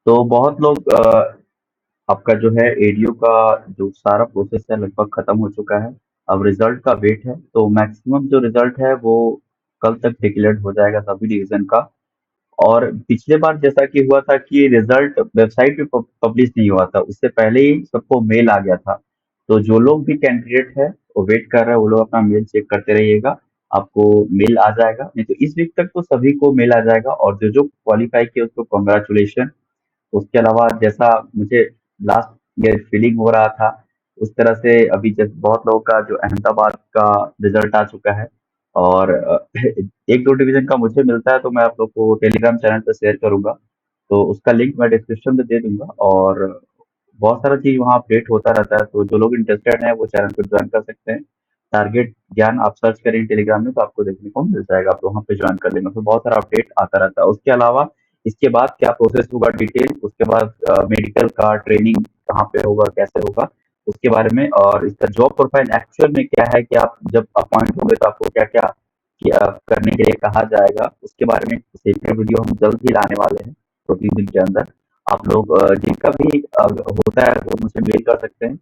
तो बहुत लोग आपका जो है एडीओ का जो सारा प्रोसेस है लगभग खत्म हो चुका है। अब रिजल्ट का वेट है, तो मैक्सिमम जो रिजल्ट है वो कल तक डिक्लेयर्ड हो जाएगा सभी डिवीजन का। और पिछले बार जैसा कि हुआ था कि रिजल्ट वेबसाइट पे पब्लिश नहीं हुआ था, उससे पहले ही सबको मेल आ गया था। तो जो लोग भी कैंडिडेट है वो वेट कर रहे हैं, वो लोग अपना मेल चेक करते रहिएगा। आपको मेल आ जाएगा, नहीं तो इस वीक तक तो सभी को मेल आ जाएगा। और जो जो क्वालिफाई किया उसको कॉन्ग्रेचुलेशन। उसके अलावा जैसा मुझे लास्ट ईयर फीलिंग हो रहा था, उस तरह से अभी जैसे बहुत लोगों का जो अहमदाबाद का रिजल्ट आ चुका है। और एक दो डिवीजन का मुझे मिलता है तो मैं आप लोग को टेलीग्राम चैनल पर शेयर करूंगा। तो उसका लिंक मैं डिस्क्रिप्शन में दे दूंगा। और बहुत सारा चीज वहाँ अपडेट होता रहता है, तो जो लोग इंटरेस्टेड हैं वो चैनल को ज्वाइन कर सकते हैं। टारगेट ज्ञान आप सर्च करें टेलीग्राम में तो आपको देखने को मिल जाएगा, आप वहाँ पे ज्वाइन कर लेना, तो बहुत सारा अपडेट आता रहता है। उसके अलावा इसके बाद क्या प्रोसेस होगा डिटेल, उसके बाद मेडिकल का ट्रेनिंग कहाँ पे होगा, कैसे होगा, उसके बारे में। और इसका जॉब प्रोफाइल एक्चुअल में क्या है कि आप जब अपॉइंट होंगे तो आपको क्या क्या करने के लिए कहा जाएगा, उसके बारे में सेपरेट वीडियो हम जल्द ही लाने वाले हैं 2-3 दिन के अंदर। आप लोग जिनका भी होता है वो मुझे मेल कर सकते हैं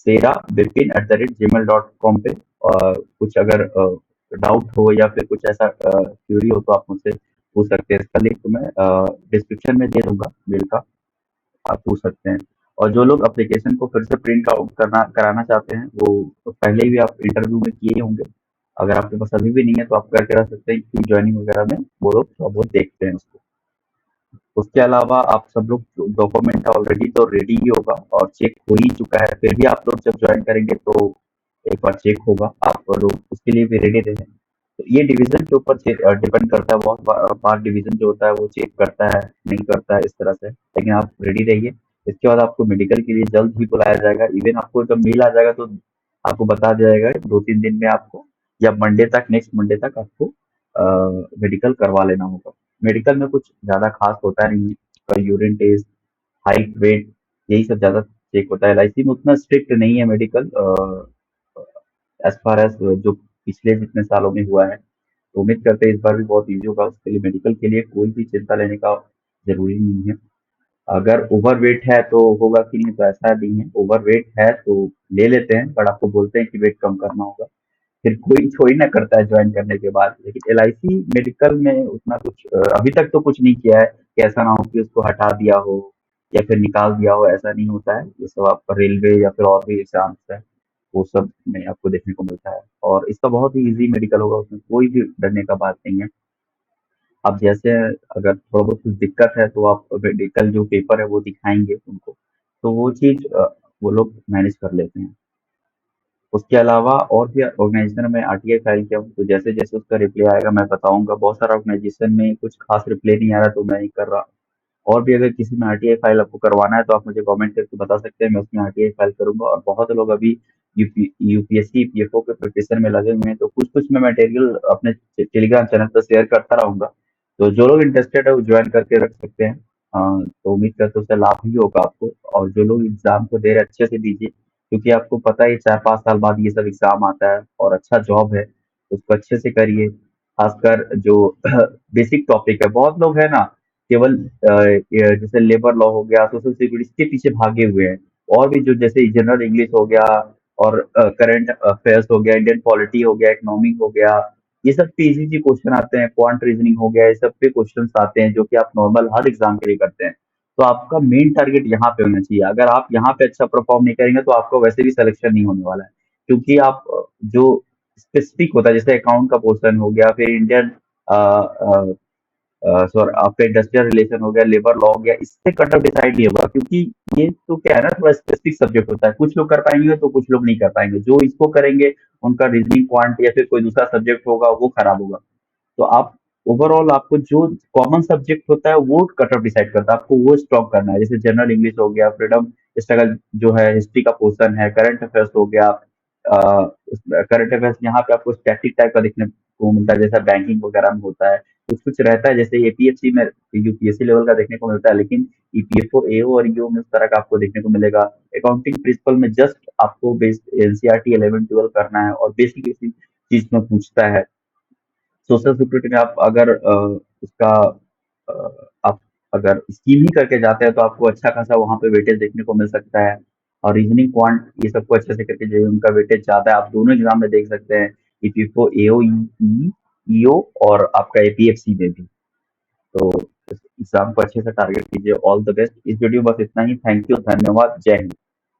sera@gmail.com पे। कुछ अगर डाउट हो या फिर कुछ ऐसा क्यूरी हो तो आप मुझसे पूछ सकते हैं। इसका लिंक तो मैं डिस्क्रिप्शन में दे दूंगा मेल का, आप पूछ सकते हैं। और जो लोग एप्लीकेशन को फिर से प्रिंट आउट करना कराना चाहते हैं वो तो पहले भी आप इंटरव्यू में किए होंगे। अगर आपके पास अभी भी नहीं है तो आप करके रख सकते हैं कि ज्वाइनिंग वगैरह में वो लोग वो देखते हैं उसको। उसके अलावा आप सब लोग डॉक्यूमेंट ऑलरेडी तो रेडी ही होगा और चेक हो ही चुका है, फिर भी आप लोग जब ज्वाइन करेंगे तो एक बार चेक होगा, आप लोग उसके लिए भी रेडी रहें। तो ये डिवीजन के ऊपर डिपेंड करता है, बहुत बार डिवीजन जो होता है वो चेक करता है नहीं करता है इस तरह से, लेकिन आप रेडी रहिए। इसके बाद आपको मेडिकल के लिए जल्द ही बुलाया जाएगा। इवन आपको जब मेल आ जाएगा तो आपको बता दिया जाएगा 2-3 दिन में आपको, या मंडे तक, नेक्स्ट मंडे तक आपको मेडिकल करवा लेना होगा। मेडिकल में कुछ ज्यादा खास होता नहीं है, यूरिन टेस्ट, हाइट, वेट, यही सब ज्यादा चेक होता है। एलआईसी में उतना स्ट्रिक्ट नहीं है मेडिकल, एज फार एज जो पिछले जितने सालों में हुआ है। तो उम्मीद करते हैं इस बार भी बहुत ईजी होगा, उसके लिए मेडिकल के लिए कोई भी चिंता लेने का जरूरी नहीं है। अगर ओवर वेट है तो होगा कि नहीं, तो ऐसा नहीं है। ओवर वेट है तो ले लेते हैं, बट आपको बोलते हैं कि वेट कम करना होगा, फिर कोई थोड़ी ना करता है ज्वाइन करने के बाद। लेकिन एलआईसी मेडिकल में उतना कुछ अभी तक तो कुछ नहीं किया है कि ऐसा ना हो कि उसको हटा दिया हो या फिर निकाल दिया हो, ऐसा नहीं होता है। ये सब आपका रेलवे या फिर और भी एग्जाम्स है वो सब में आपको देखने को मिलता है। और इसका बहुत ही इजी मेडिकल होगा, उसमें कोई भी डरने का बात नहीं है। अब जैसे अगर थोड़ा बहुत कुछ दिक्कत है तो आप मेडिकल जो पेपर है वो दिखाएंगे उनको, तो वो चीज वो लोग मैनेज कर लेते हैं। उसके अलावा और भी ऑर्गेनाइजेशन में आरटीआई फाइल किया हूँ, तो जैसे जैसे उसका रिप्लाई आएगा मैं बताऊंगा। बहुत सारा ऑर्गेनाइजेशन में कुछ खास रिप्लाई नहीं आ रहा तो मैं नहीं कर रहा। और भी अगर किसी में आरटीआई फाइल आपको करवाना है तो आप मुझे कमेंट करके बता सकते हैं, मैं उसमें आरटीआई फाइल करूंगा। और बहुत लोग अभी यूपीएससी पीएफओ के प्रिपरेशन में लगे हुए हैं, तो कुछ कुछ मैं मटेरियल अपने टेलीग्राम चैनल पर शेयर करता रहूंगा। तो जो लोग इंटरेस्टेड है वो ज्वाइन करके रख सकते हैं। तो उम्मीद करते हैं उससे लाभ ही होगा आपको। और जो लोग एग्जाम को दे रहे हैं अच्छे से दीजिए, क्योंकि आपको पता है 4-5 साल बाद ये सब एग्जाम आता है और अच्छा जॉब है, उसको अच्छे से करिए। खासकर जो बेसिक टॉपिक है, बहुत लोग है ना केवल ये जैसे लेबर लॉ हो गया, सोशल सिक्योरिटी के पीछे भागे हुए हैं। और भी जो जैसे जनरल इंग्लिश हो गया और करंट अफेयर्स हो गया, इंडियन पॉलिटी हो गया, इकोनॉमिक हो गया, ये सब पे इजी क्वेश्चन आते हैं, क्वांट रीजनिंग हो गया, ये सब पे क्वेश्चन आते हैं जो कि आप नॉर्मल हर एग्जाम के लिए करते हैं। तो आपका मेन टारगेट यहाँ पे होना चाहिए। अगर आप यहाँ पे अच्छा परफॉर्म नहीं करेंगे तो आपको वैसे भी सिलेक्शन नहीं होने वाला है, क्योंकि आप जो स्पेसिफिक होता है जैसे अकाउंट का पोर्शन हो गया, फिर इंडियन सॉरी आपका इंडस्ट्रियल रिलेशन हो गया, लेबर लॉ हो गया, इससे कट ऑफ डिसाइड नहीं होगा। क्योंकि ये तो क्या है ना, थोड़ा स्पेसिफिक सब्जेक्ट होता है, कुछ लोग कर पाएंगे तो कुछ लोग नहीं कर पाएंगे। जो इसको करेंगे उनका रीजनिंग क्वांट या फिर कोई दूसरा सब्जेक्ट होगा वो खराब होगा। तो आप ओवरऑल आपको जो कॉमन सब्जेक्ट होता है वो कट ऑफ डिसाइड करता है, आपको वो स्ट्रॉन्ग करना है। जैसे जनरल इंग्लिश हो गया, फ्रीडम स्ट्रगल जो है, हिस्ट्री का पोर्शन है, करंट अफेयर्स हो गया। करंट अफेयर्स यहाँ पे आपको स्टैटिक टाइप का देखने को मिलता है, जैसा बैंकिंग वगैरह में होता है। कुछ कुछ रहता है जैसे एपीएससी में यूपीएससी लेवल का देखने को मिलता है, लेकिन ईपीएफओ एओ और ईओ में उस तरह का आपको देखने को मिलेगा। अकाउंटिंग प्रिंसिपल में जस्ट आपको बेसिक एनसीईआरटी 11-12 करना है और बेसिक बेसिक चीज में पूछता है। सोशल सिक्योरिटी में आप अगर उसका आप अगर स्कीम ही करके जाते हैं तो आपको अच्छा खासा वहाँ पे वेटेज देखने को मिल सकता है। और रीजनिंग, क्वांट ये सबको अच्छे से करके जाइए, उनका वेटेज ज़्यादा है। आप दोनों एग्ज़ाम में देख सकते हैं, ईपीएफओ, एओई, ईओ और आपका एपीएफसी में भी। तो इस एग्ज़ाम को अच्छे से टारगेट कीजिए। All the best. इस वीडियो में बस इतना ही। थैंक यू, धन्यवाद, जय हिंद।